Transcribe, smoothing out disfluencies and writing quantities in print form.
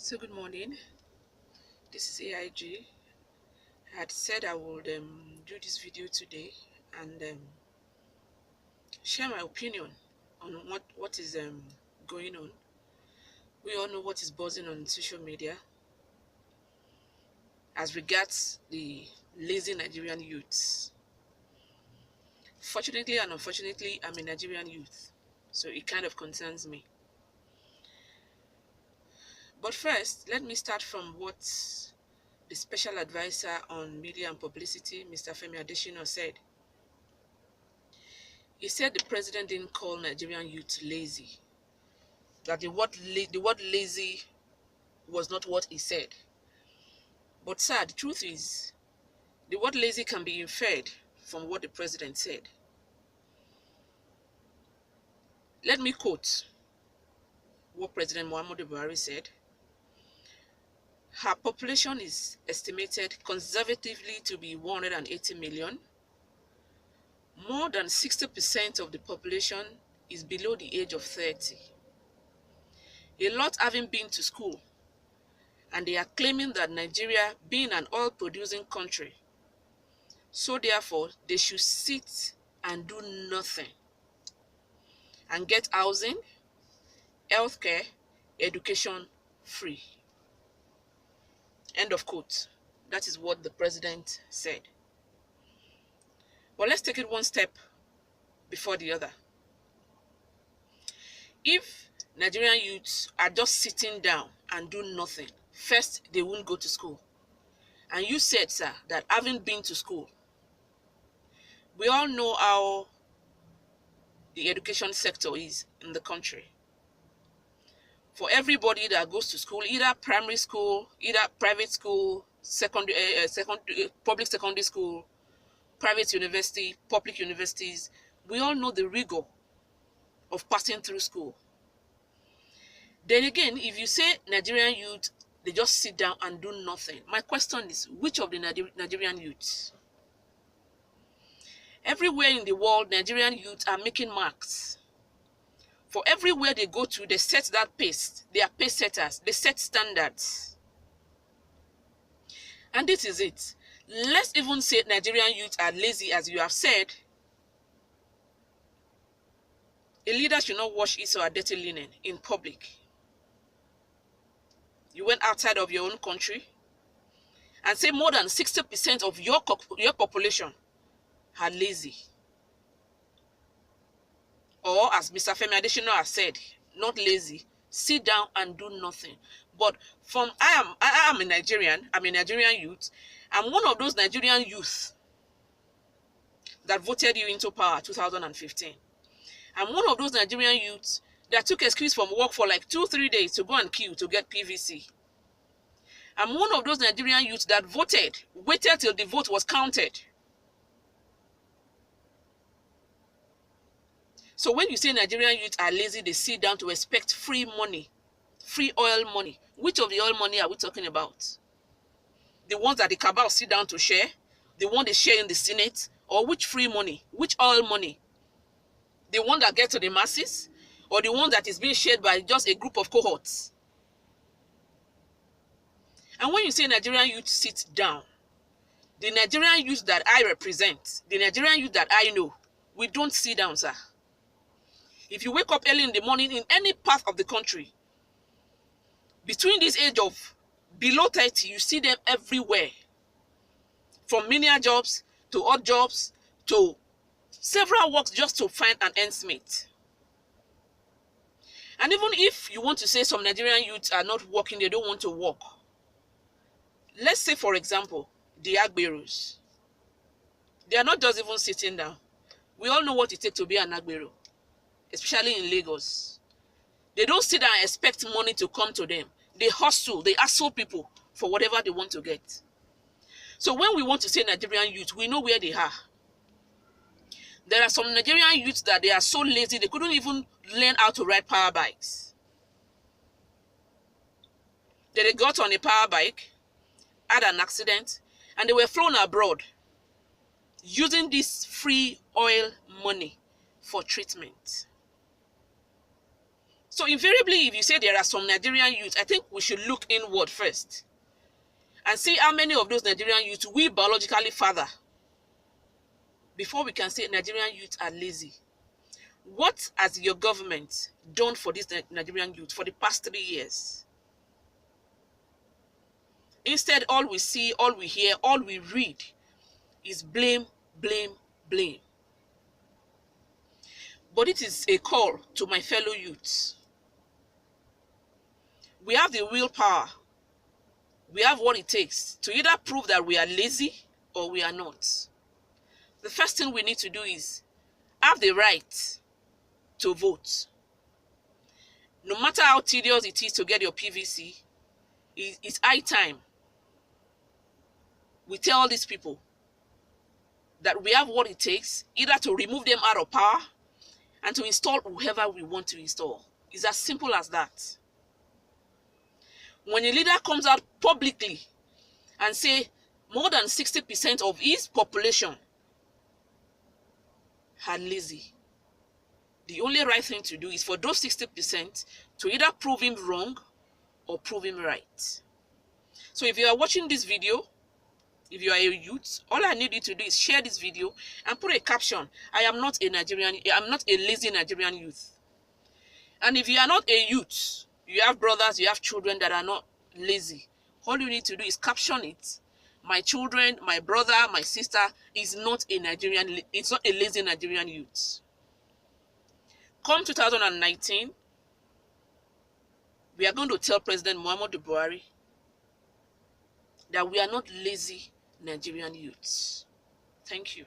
So good morning. This is AIG. I had said I would do this video today and share my opinion on what is going on. We all know what is buzzing on social media as regards the lazy Nigerian youths. Fortunately and unfortunately, I'm a Nigerian youth, so it kind of concerns me. But first, let me start from what the Special Advisor on Media and Publicity, Mr. Femi Adesina, said. He said the president didn't call Nigerian youth lazy, that the word lazy was not what he said. But sir, the truth is, the word lazy can be inferred from what the president said. Let me quote what President Muhammadu Buhari said. Her population is estimated conservatively to be 180 million. More than 60% of the population is below the age of 30. A lot haven't been to school, and they are claiming that Nigeria being an oil-producing country, so therefore they should sit and do nothing and get housing, healthcare, education free. End of quote. That is what the president said. But let's take it one step before the other. If Nigerian youths are just sitting down and do nothing, first, they won't go to school. And you said, sir, that having been to school, we all know how the education sector is in the country. For everybody that goes to school, either primary school, either private school, public secondary school, private university, public universities, we all know the rigor of passing through school. Then again, if you say Nigerian youth, they just sit down and do nothing. My question is, which of the Nigerian youths? Everywhere in the world, Nigerian youths are making marks. For everywhere they go to, they set that pace. They are pace setters. They set standards. And this is it. Let's even say Nigerian youths are lazy, as you have said. A leader should not wash his or her dirty linen in public. You went outside of your own country and say more than 60% of your population are lazy. Or as Mr. Femi Adesina has said, not lazy, sit down and do nothing. But I am a Nigerian, I'm a Nigerian youth. I'm one of those Nigerian youth that voted you into power 2015. I'm one of those Nigerian youths that took excuse from work for like 2-3 days to go and queue to get PVC. I'm one of those Nigerian youths that waited till the vote was counted. So when you say Nigerian youth are lazy, they sit down to expect free money, free oil money. Which of the oil money are we talking about? The ones that the cabal sit down to share? The one they share in the Senate? Or which free money? Which oil money? The one that gets to the masses? Or the one that is being shared by just a group of cohorts? And when you say Nigerian youth sit down, the Nigerian youth that I represent, the Nigerian youth that I know, we don't sit down, sir. If you wake up early in the morning in any part of the country, between this age of below 30, you see them everywhere. From menial jobs to odd jobs to several works just to find an ends meet. And even if you want to say some Nigerian youths are not working, they don't want to work. Let's say, for example, the Agberos. They are not just even sitting down. We all know what it takes to be an Agbero, especially in Lagos. They don't sit down and expect money to come to them. They hustle, they hustle people for whatever they want to get. So when we want to say Nigerian youth, we know where they are. There are some Nigerian youths that they are so lazy, they couldn't even learn how to ride power bikes. They got on a power bike, had an accident, and they were flown abroad using this free oil money for treatment. So invariably, if you say there are some Nigerian youth, I think we should look inward first and see how many of those Nigerian youth we biologically father before we can say Nigerian youth are lazy. What has your government done for this Nigerian youth for the past 3 years? Instead, all we see, all we hear, all we read is blame, blame, blame. But it is a call to my fellow youths. We have the willpower. We have what it takes to either prove that we are lazy or we are not. The first thing we need to do is have the right to vote. No matter how tedious it is to get your PVC, it's high time we tell these people that we have what it takes either to remove them out of power and to install whoever we want to install. It's as simple as that. When a leader comes out publicly and say more than 60% of his population are lazy, the only right thing to do is for those 60% to either prove him wrong or prove him right. So if you are watching this video, if you are a youth, all I need you to do is share this video and put a caption. I am not a lazy Nigerian youth. And if you are not a youth, you have brothers, you have children that are not lazy. All you need to do is caption it. My children, my brother, my sister is not a lazy Nigerian youth. Come 2019, we are going to tell President Muhammadu Buhari that we are not lazy Nigerian youths. Thank you.